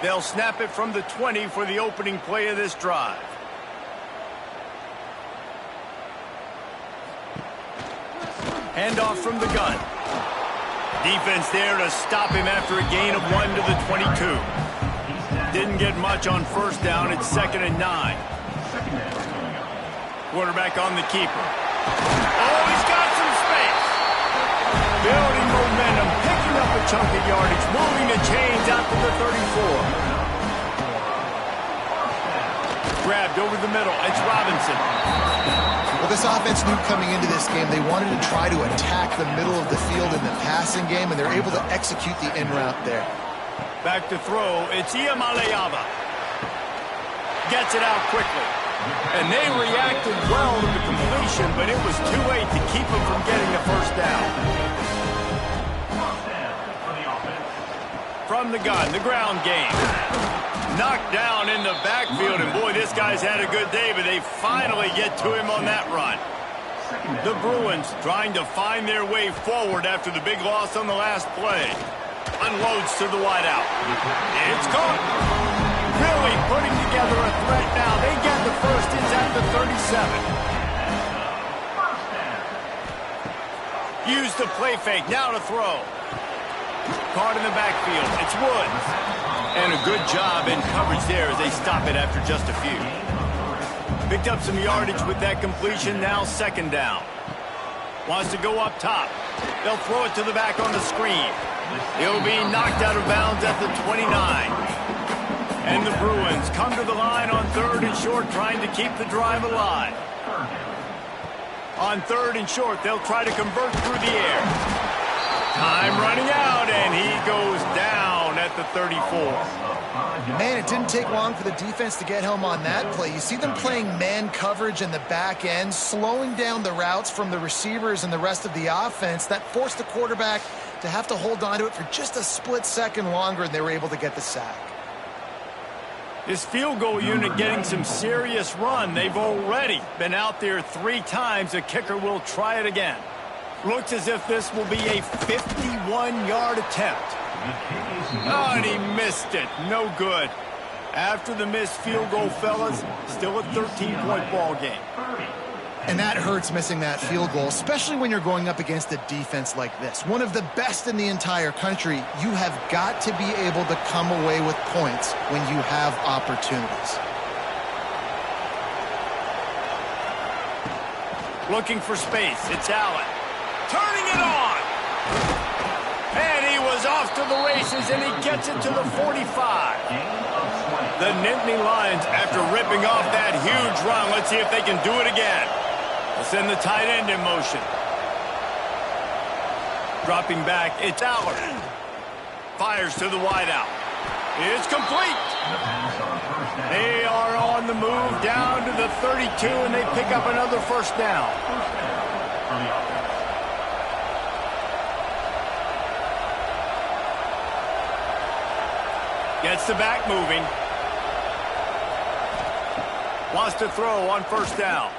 They'll snap it from the 20 for the opening play of this drive. Handoff from the gun. Defense there to stop him after a gain of 1 to the 22. Didn't get much on first down. It's 2nd and 9. Quarterback on the keeper. Oh, he's got some space. Building momentum, picking up a chunk of yardage, moving the chains out to the 34. Grabbed over the middle. It's Robinson. Well, this offense knew coming into this game they wanted to try to attack the middle of the field in the passing game, and they're able to execute the in route there. Back to throw. It's Iamaleava. Gets it out quickly. And they reacted well to the completion, but it was too late to keep them from getting the first down. From the gun, the ground game. Knocked down in the backfield, and boy, this guy's had a good day, but they finally get to him on that run. The Bruins trying to find their way forward after the big loss on the last play. Unloads to the wideout. It's caught. Really putting together a threat now. They get the first. It's at the 37. Use the play fake. Now to throw. Caught in the backfield. It's Woods. And a good job in coverage there as they stop it after just a few. Picked up some yardage with that completion. Now 2nd down. Wants to go up top. They'll throw it to the back on the screen. He'll be knocked out of bounds at the 29. And the Bruins come to the line on 3rd and short, trying to keep the drive alive. On 3rd and short, they'll try to convert through the air. Time running out, and he goes down at the 34. Man, it didn't take long for the defense to get home on that play. You see them playing man coverage in the back end, slowing down the routes from the receivers and the rest of the offense. That forced the quarterback to have to hold on to it for just a split second longer, and they were able to get the sack. This field goal unit getting some serious run. They've already been out there 3 times. The kicker will try it again. Looks as if this will be a 51-yard attempt. Oh, and he missed it. No good. After the missed field goal, fellas, still a 13-point ball game. And that hurts, missing that field goal, especially when you're going up against a defense like this. One of the best in the entire country. You have got to be able to come away with points when you have opportunities. Looking for space. It's Allen. Turning it on. And he was off to the races, and he gets it to the 45. The Nittany Lions, after ripping off that huge run, let's see if they can do it again. They'll send the tight end in motion. Dropping back, it's Allen. Fires to the wideout. It's complete. They are on the move down to the 32, and they pick up another first down. Gets the back moving. Wants to throw on first down.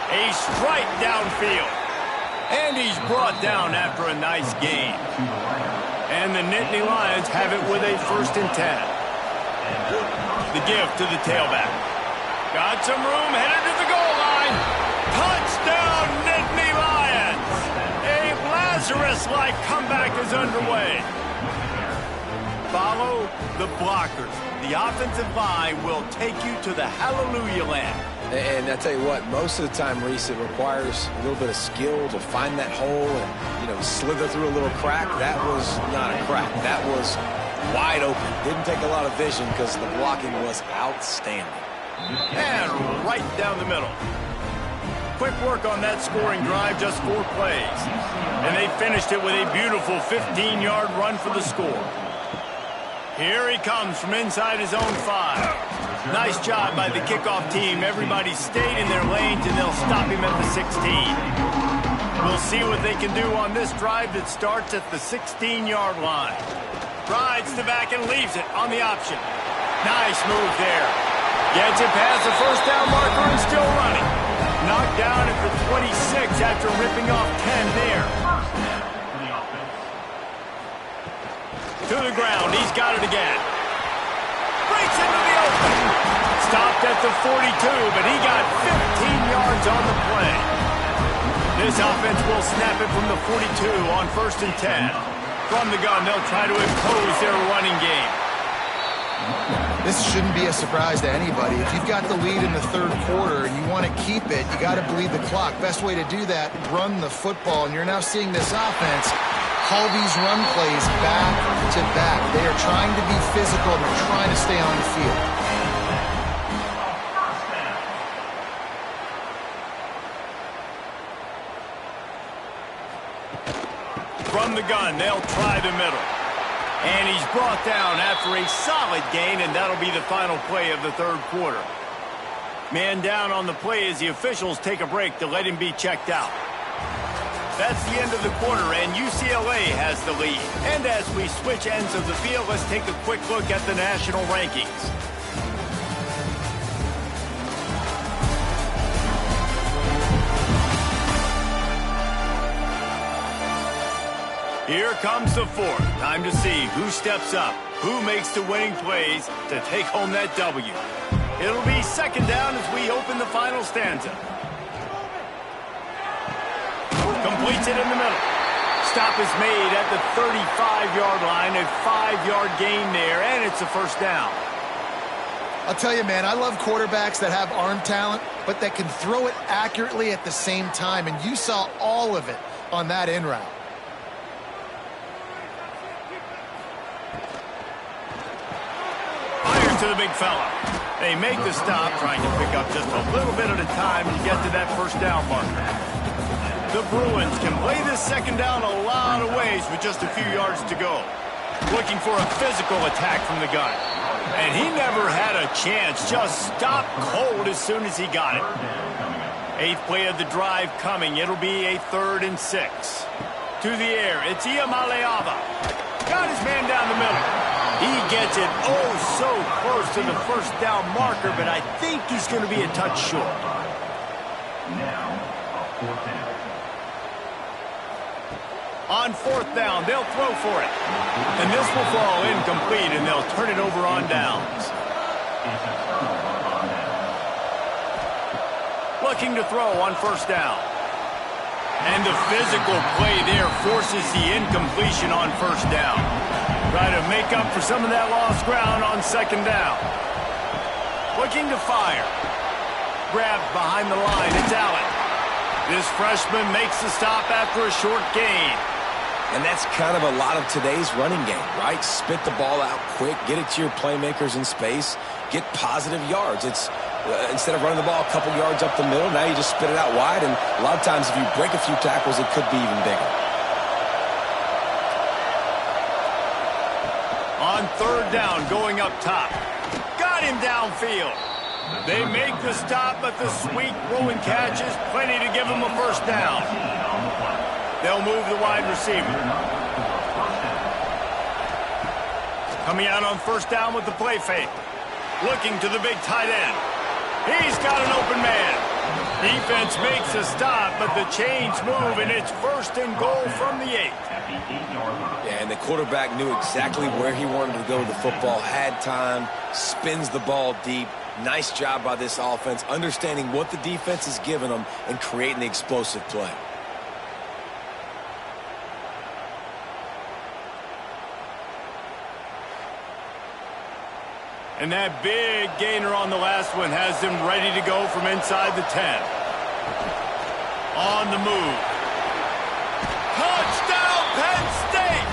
A strike downfield. And he's brought down after a nice gain. And the Nittany Lions have it with a 1st and 10. The give to the tailback. Got some room, headed to the goal line. Touchdown, Nittany Lions! A Lazarus-like comeback is underway. Follow the blockers. The offensive line will take you to the hallelujah land. And I tell you what, most of the time, Reese, it requires a little bit of skill to find that hole and, slither through a little crack. That was not a crack. That was wide open. Didn't take a lot of vision because the blocking was outstanding. And right down the middle. Quick work on that scoring drive, just 4 plays. And they finished it with a beautiful 15-yard run for the score. Here he comes from inside his own 5. Nice job by the kickoff team. Everybody stayed in their lanes, and they'll stop him at the 16. We'll see what they can do on this drive that starts at the 16-yard line. Rides the back and leaves it on the option. Nice move there. Gets it past the first down marker and still running. Knocked down at the 26 after ripping off 10 there. To the ground. He's got it again. Breaks into the open. Stopped at the 42, but he got 15 yards on the play. This offense will snap it from the 42 on 1st and 10. From the gun, they'll try to impose their running game. This shouldn't be a surprise to anybody. If you've got the lead in the 3rd quarter and you want to keep it, you got to bleed the clock. Best way to do that, run the football. And you're now seeing this offense call these run plays back to back. They are trying to be physical. They're trying to stay on the field. From the gun, they'll try the middle. And he's brought down after a solid gain, and that'll be the final play of the 3rd quarter. Man down on the play as the officials take a break to let him be checked out. That's the end of the quarter, and UCLA has the lead. And as we switch ends of the field, let's take a quick look at the national rankings. Here comes the 4th. Time to see who steps up, who makes the winning plays to take home that W. It'll be 2nd down as we open the final stanza. Completes it in the middle. Stop is made at the 35-yard line, a 5-yard gain there, and it's a 1st down. I'll tell you, man, I love quarterbacks that have arm talent, but that can throw it accurately at the same time, and you saw all of it on that in route. To the big fella. They make the stop, trying to pick up just a little bit at a time to get to that 1st down marker. The Bruins can play this 2nd down a lot of ways with just a few yards to go. Looking for a physical attack from the gun. And he never had a chance, just stopped cold as soon as he got it. 8th play of the drive coming. It'll be a 3rd and 6. To the air, it's Iamaleava. Got his man down the middle. He gets it so close to the 1st down marker, but I think he's going to be a touch short. On 4th down, they'll throw for it. And this will fall incomplete, and they'll turn it over on downs. Looking to throw on 1st down. And the physical play there forces the incompletion on 1st down. Try to make up for some of that lost ground on 2nd down. Looking to fire. Grabbed behind the line. It's Allen. This freshman makes the stop after a short gain. And that's kind of a lot of today's running game, right? Spit the ball out quick, get it to your playmakers in space, get positive yards. It's instead of running the ball a couple yards up the middle, now you just spit it out wide, and a lot of times if you break a few tackles, it could be even bigger. On 3rd down, going up top. Got him downfield. They make the stop, but the sweet rolling catch is plenty to give him a 1st down. They'll move the wide receiver. Coming out on 1st down with the play fake. Looking to the big tight end. He's got an open man. Defense makes a stop, but the chains move, and it's 1st and goal from the 8. Yeah, and the quarterback knew exactly where he wanted to go with the football, had time, spins the ball deep. Nice job by this offense, understanding what the defense is giving them and creating the explosive play. And that big gainer on the last one has them ready to go from inside the 10. On the move. Touchdown, Penn State!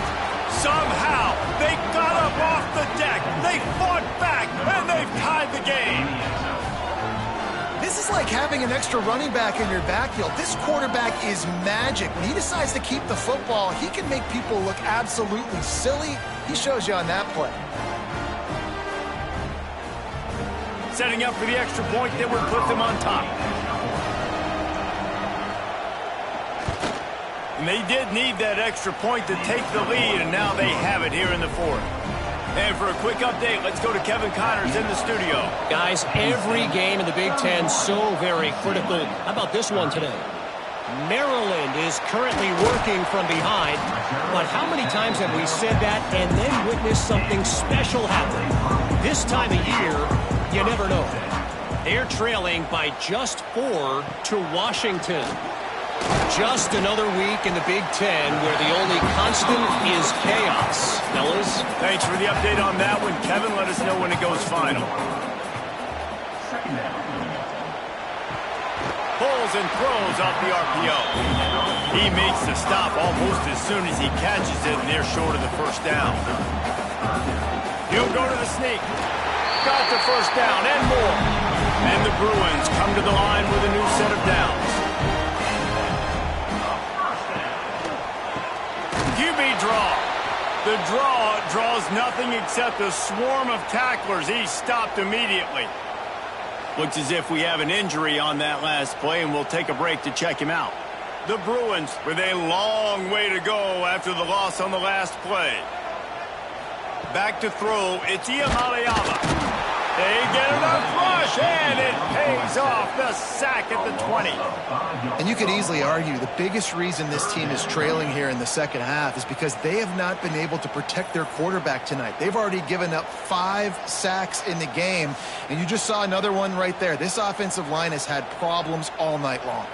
Somehow, they got up off the deck, they fought back, and they've tied the game. This is like having an extra running back in your backfield. This quarterback is magic. When he decides to keep the football, he can make people look absolutely silly. He shows you on that play. Setting up for the extra point that would put them on top. And they did need that extra point to take the lead, and now they have it here in the 4th. And for a quick update, let's go to Kevin Connors in the studio. Guys, every game in the Big Ten so very critical. How about this one today? Maryland is currently working from behind. But how many times have we said that and then witnessed something special happen? This time of year, you never know. They're trailing by just 4 to Washington. Just another week in the Big Ten where the only constant is chaos. Fellas? Thanks for the update on that one. Kevin, let us know when it goes final. Pulls and throws off the RPO. He makes the stop almost as soon as he catches it, and they're short of the first down. He'll go to the sneak. Got the first down and more. And the Bruins come to the line with a new set of downs. QB draw. The draw draws nothing except a swarm of tacklers. He's stopped immediately. Looks as if we have an injury on that last play, and we'll take a break to check him out. The Bruins with a long way to go after the loss on the last play. Back to throw, it's Ucla. They get enough rush, and it pays off. The sack at the 20. And you could easily argue the biggest reason this team is trailing here in the second half is because they have not been able to protect their quarterback tonight. They've already given up 5 sacks in the game, and you just saw another one right there. This offensive line has had problems all night long.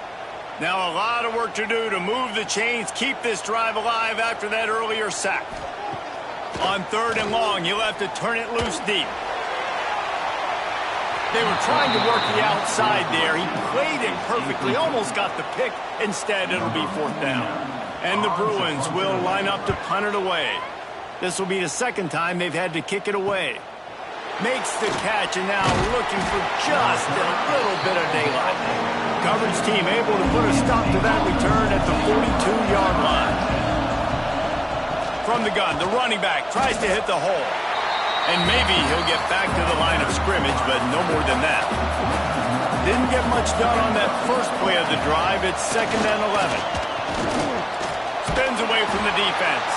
Now a lot of work to do to move the chains, keep this drive alive after that earlier sack. On 3rd and long, you'll have to turn it loose deep. They were trying to work the outside there. He played it perfectly, almost got the pick. Instead, it'll be 4th down. And the Bruins will line up to punt it away. This will be the second time they've had to kick it away. Makes the catch, and now looking for just a little bit of daylight. Coverage team able to put a stop to that return at the 42-yard line. From the gun, the running back tries to hit the hole. And maybe he'll get back to the line of scrimmage, but no more than that. Didn't get much done on that first play of the drive. It's 2nd and 11. Spins away from the defense.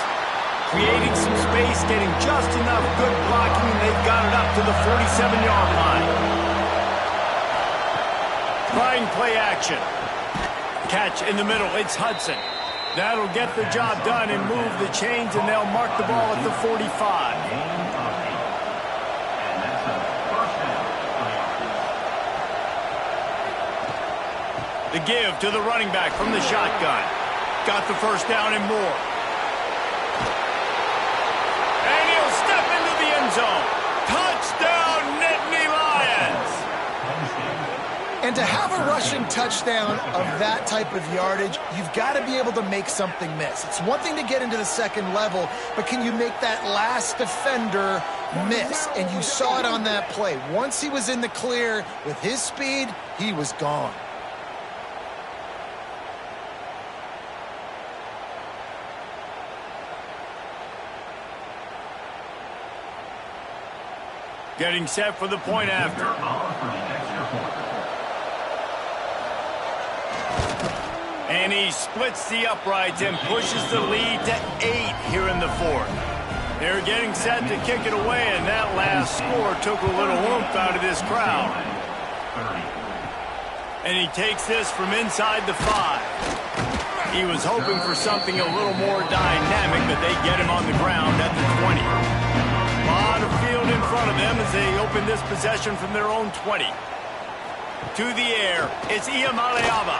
Creating some space, getting just enough good blocking, and they've got it up to the 47-yard line. Trying play action. Catch in the middle. It's Hudson. That'll get the job done and move the chains, and they'll mark the ball at the 45. The give to the running back from the shotgun. Got the first down and more. And he'll step into the end zone. Touchdown, Nittany Lions! And to have a rushing touchdown of that type of yardage, you've got to be able to make something miss. It's one thing to get into the second level, but can you make that last defender miss? And you saw it on that play. Once he was in the clear with his speed, he was gone. Getting set for the point after. And he splits the uprights and pushes the lead to 8 here in the 4th. They're getting set to kick it away, and that last score took a little oomph out of this crowd. And he takes this from inside the 5. He was hoping for something a little more dynamic, but they get him on the ground at the 20. A lot of field in front of them as they open this possession from their own 20. To the air, it's Ucla.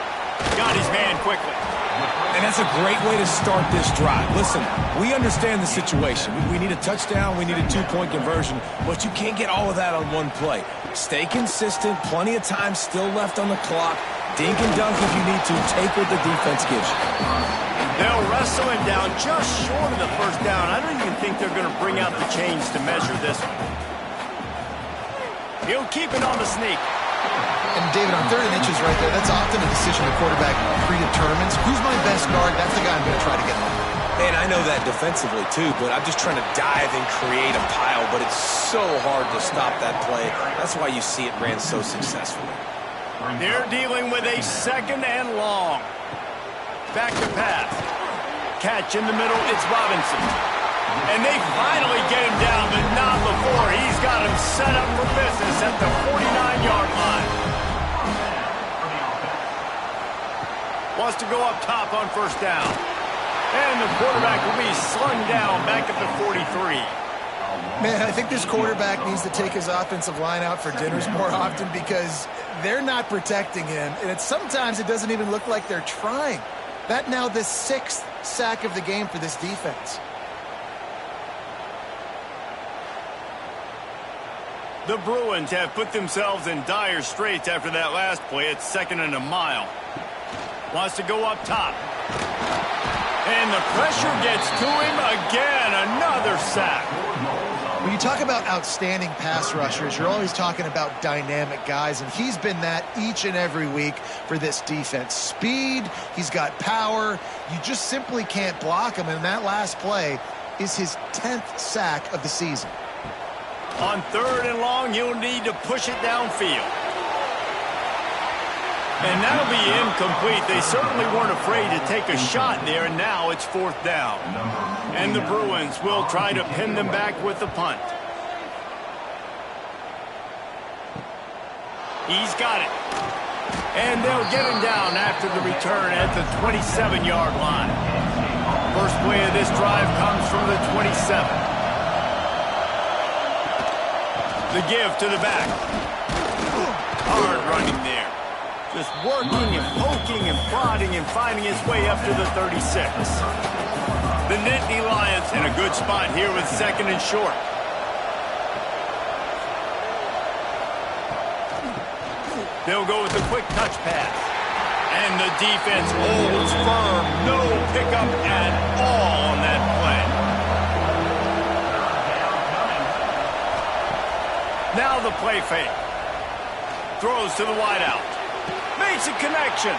Got his man quickly. And that's a great way to start this drive. Listen, we understand the situation. We need a touchdown, we need a 2-point conversion, but you can't get all of that on one play. Stay consistent, plenty of time still left on the clock. Dink and dunk if you need to. Take what the defense gives you. They'll wrestle him down just short of the first down. I don't even think they're going to bring out the chains to measure this one. He'll keep it on the sneak. And David, on 3rd and inches right there, that's often a decision the quarterback predetermines. Who's my best guard? That's the guy I'm going to try to get on. And I know that defensively too, but I'm just trying to dive and create a pile, but it's so hard to stop that play. That's why you see it ran so successfully. They're dealing with a 2nd and long. Back to pass. Catch in the middle, it's Robinson. And they finally get him down, but not before. He's got him set up for business at the 49-yard line. wants to go up top on first down. And the quarterback will be slung down back at the 43. Man, I think this quarterback needs to take his offensive line out for dinners more often because they're not protecting him. And sometimes it doesn't even look like they're trying. That now the 6th sack of the game for this defense. The Bruins have put themselves in dire straits after that last play. It's 2nd and a mile. Wants to go up top. And the pressure gets to him again. Another sack. When you talk about outstanding pass rushers, you're always talking about dynamic guys, and he's been that each and every week for this defense. Speed, he's got power. You just simply can't block him, and that last play is his 10th sack of the season. On 3rd and long, you'll need to push it downfield. And that'll be incomplete. They certainly weren't afraid to take a shot there, and now it's 4th down. And the Bruins will try to pin them back with the punt. He's got it. And they'll get him down after the return at the 27-yard line. First play of this drive comes from the 27. The give to the back. Hard running there. Just working and poking and prodding and finding his way up to the 36. The Nittany Lions in a good spot here with 2nd and short. They'll go with the quick touch pass. And the defense holds firm. No pickup at all on that play. Now the play fake. Throws to the wideout. Makes a connection.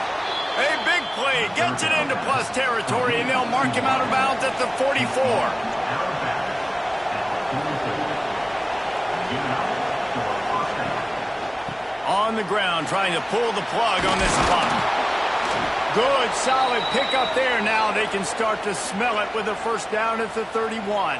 A big play. Gets it into plus territory, and they'll mark him out of bounds at the 44. On the ground, trying to pull the plug on this clock. Good, solid pickup there. Now they can start to smell it with a first down at the 31.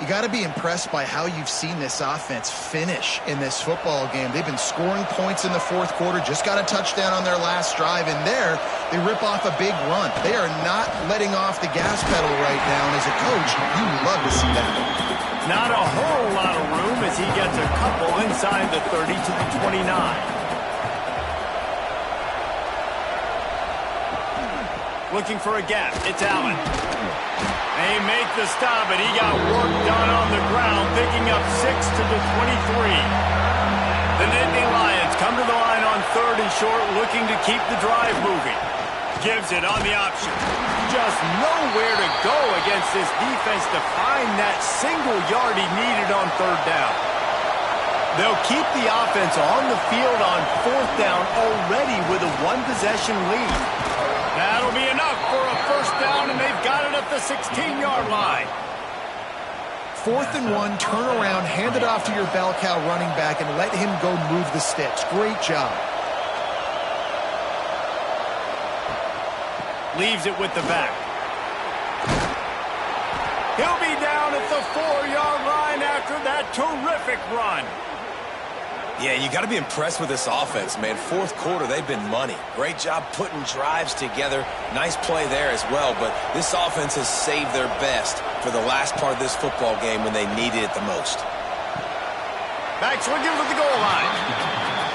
You got to be impressed by how you've seen this offense finish in this football game. They've been scoring points in the 4th quarter, just got a touchdown on their last drive, and there they rip off a big run. They are not letting off the gas pedal right now, and as a coach, you love to see that. Not a whole lot of room as he gets a couple inside the 30 to the 29. Looking for a gap. It's Allen. They make the stop, and he got work done on the ground, picking up 6 to the 23. The Nittany Lions come to the line on 3rd and short, looking to keep the drive moving. Gives it on the option. Just nowhere to go against this defense to find that single yard he needed on 3rd down. They'll keep the offense on the field on 4th down already with a 1-possession lead. That'll be enough for a first down, and they've got it at the 16-yard line. 4th and 1, turn around, hand it off to your bell cow running back, and let him go move the sticks. Great job. Leaves it with the back. He'll be down at the 4-yard line after that terrific run. Yeah, you got to be impressed with this offense, man. 4th quarter, they've been money. Great job putting drives together. Nice play there as well, but this offense has saved their best for the last part of this football game when they needed it the most. Back swinging with the goal line.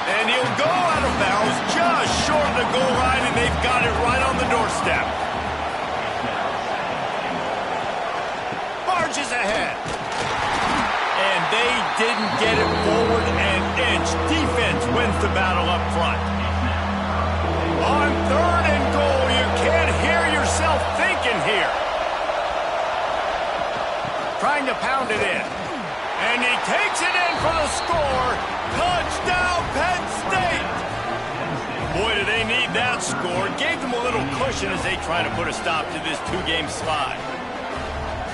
And he'll go out of bounds just short of the goal line, and they've got it right on the doorstep. Barges ahead. And they didn't get it forward an inch. Defense wins the battle up front. On 3rd and goal, you can't hear yourself thinking here. Trying to pound it in. And he takes it in for the score. Touchdown, Penn State! Boy, do they need that score. Gave them a little cushion as they try to put a stop to this 2-game slide.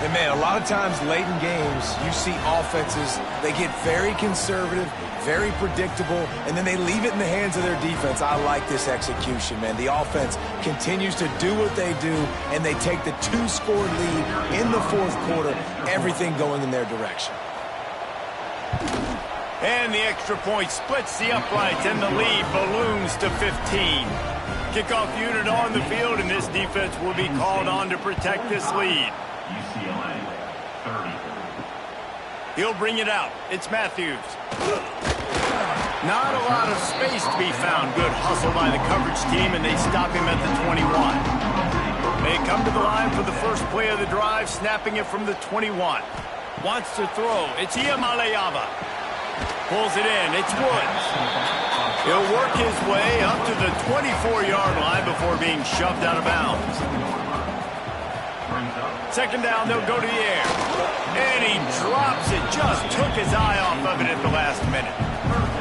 And, man, a lot of times late in games, you see offenses, they get very conservative, very predictable, and then they leave it in the hands of their defense. I like this execution, man. The offense continues to do what they do, and they take the 2-score lead in the 4th quarter, everything going in their direction. And the extra point splits the uprights, and the lead balloons to 15. Kickoff unit on the field, and this defense will be called on to protect this lead. He'll bring it out. It's Matthews. Not a lot of space to be found. Good hustle by the coverage team, and they stop him at the 21. They come to the line for the first play of the drive, snapping it from the 21. Wants to throw. It's Iamaleava. Pulls it in. It's Woods. He'll work his way up to the 24-yard line before being shoved out of bounds. Second down, they'll go to the air. And he drops it. Just took his eye off of it at the last minute.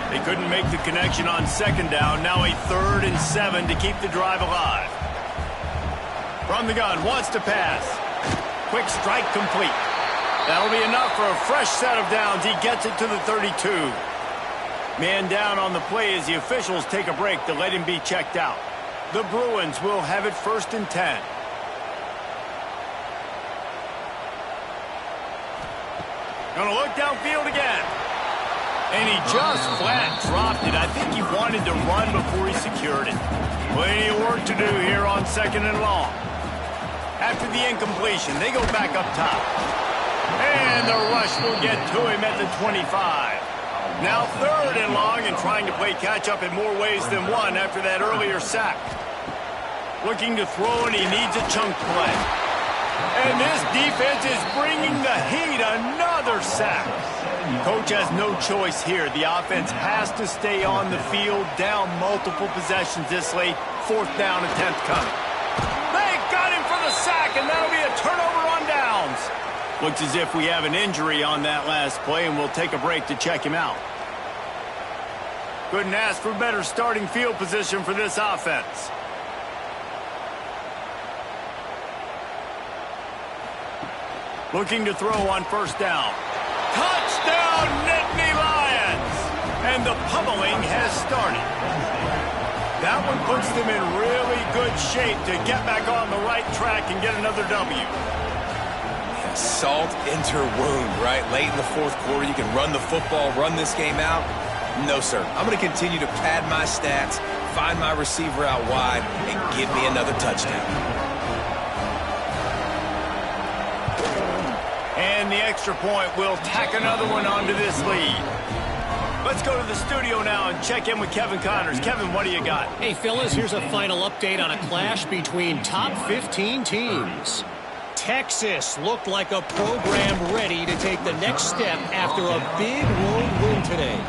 They couldn't make the connection on second down. Now a 3rd and 7 to keep the drive alive. From the gun, wants to pass. Quick strike complete. That'll be enough for a fresh set of downs. He gets it to the 32. Man down on the play as the officials take a break to let him be checked out. The Bruins will have it 1st and 10. Gonna look downfield again. And he just flat dropped it. I think he wanted to run before he secured it. Plenty of work to do here on 2nd and long. After the incompletion, they go back up top. And the rush will get to him at the 25. Now 3rd and long and trying to play catch-up in more ways than one after that earlier sack. Looking to throw, and he needs a chunk play. And this defense is bringing the heat. Another sack. Coach has no choice here. The offense has to stay on the field, down multiple possessions this late. 4th down and 10th coming. They got him for the sack, and that'll be a turnover on downs. Looks as if we have an injury on that last play, and we'll take a break to check him out. Couldn't ask for better starting field position for this offense. Looking to throw on 1st down. Touchdown, Nittany Lions! And the pummeling has started. That one puts them in really good shape to get back on the right track and get another W. Yeah, salt into wound, right? Late in the 4th quarter, you can run the football, run this game out. No, sir. I'm going to continue to pad my stats, find my receiver out wide, and give me another touchdown. And the extra point will tack another one onto this lead. Let's go to the studio now and check in with Kevin Connors. Kevin, what do you got? Hey, fellas, here's a final update on a clash between top 15 teams. Texas looked like a program ready to take the next step after a big road win today.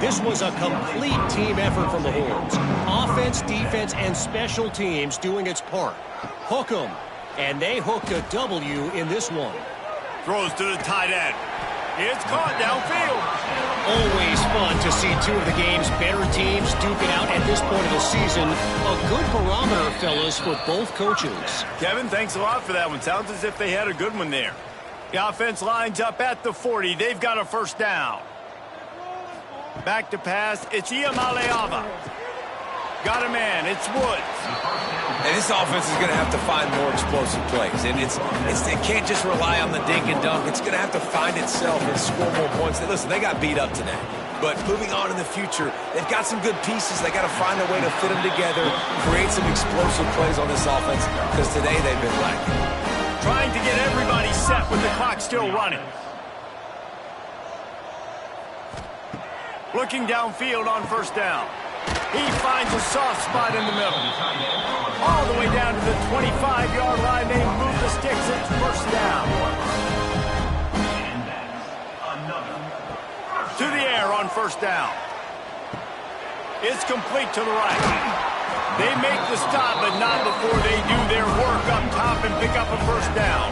This was a complete team effort from the Horns. Offense, defense, and special teams doing its part. Hook 'em. And they hooked a W in this one. Throws to the tight end. It's caught downfield. Always fun to see two of the game's better teams duke it out at this point of the season. A good barometer, fellas, for both coaches. Kevin, thanks a lot for that one. Sounds as if they had a good one there. The offense lines up at the 40. They've got a 1st down. Back to pass. It's Iamaleava. Got a man. It's Woods. And this offense is going to have to find more explosive plays. And it can't just rely on the dink and dunk. It's going to have to find itself and score more points. Listen, they got beat up today. But moving on in the future, they've got some good pieces. They got to find a way to fit them together, create some explosive plays on this offense, because today they've been lacking. Trying to get everybody set with the clock still running. Looking downfield on 1st down. He finds a soft spot in the middle. All the way down to the 25-yard line. They move the sticks. It's 1st down. To the air on 1st down. It's complete to the right. They make the stop, but not before they do their work up top and pick up a 1st down.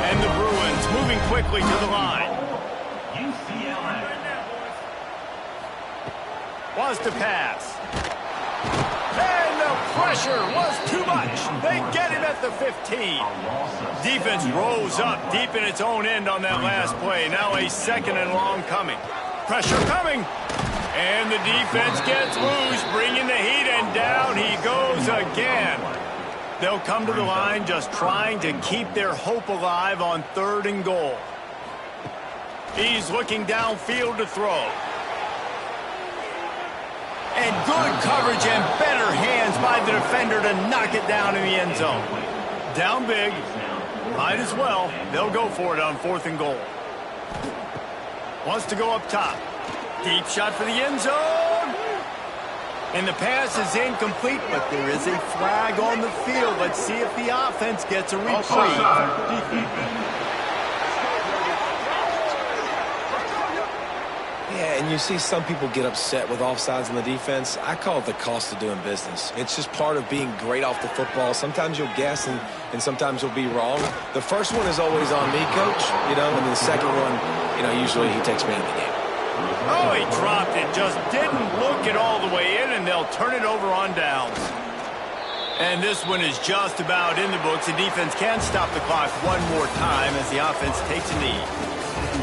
And the Bruins moving quickly to the line. Wants to pass. And the pressure was too much. They get him at the 15. Defense rose up deep in its own end on that last play. Now a 2nd and long coming. Pressure coming. And the defense gets loose, bringing the heat, and down he goes again. They'll come to the line just trying to keep their hope alive on 3rd and goal. He's looking downfield to throw. And good coverage and better hands by the defender to knock it down in the end zone. Down big. Might as well. They'll go for it on 4th and goal. Wants to go up top. Deep shot for the end zone. And the pass is incomplete, but there is a flag on the field. Let's see if the offense gets a reprieve. Yeah, and you see some people get upset with offsides in the defense. I call it the cost of doing business. It's just part of being great off the football. Sometimes you'll guess and sometimes you'll be wrong. The first one is always on me, Coach, and the second one, usually he takes me in the game. Oh, he dropped it. Just didn't look it all the way in, and they'll turn it over on downs. And this one is just about in the books. The defense can stop the clock one more time as the offense takes a knee.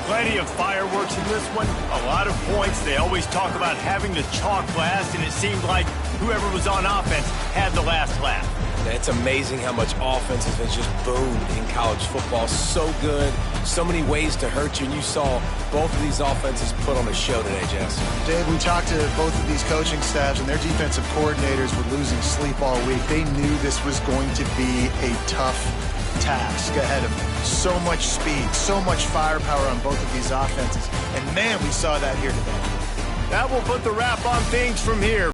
Plenty of fireworks in this one. A lot of points. They always talk about having the chalk last, and it seemed like whoever was on offense had the last laugh. It's amazing how much offense has just boomed in college football. So good. So many ways to hurt you. And you saw both of these offenses put on a show today, Jess. Dave, we talked to both of these coaching staffs, and their defensive coordinators were losing sleep all week. They knew this was going to be a tough task ahead of them. So much speed, so much firepower on both of these offenses. And, man, we saw that here today. That will put the wrap on things from here.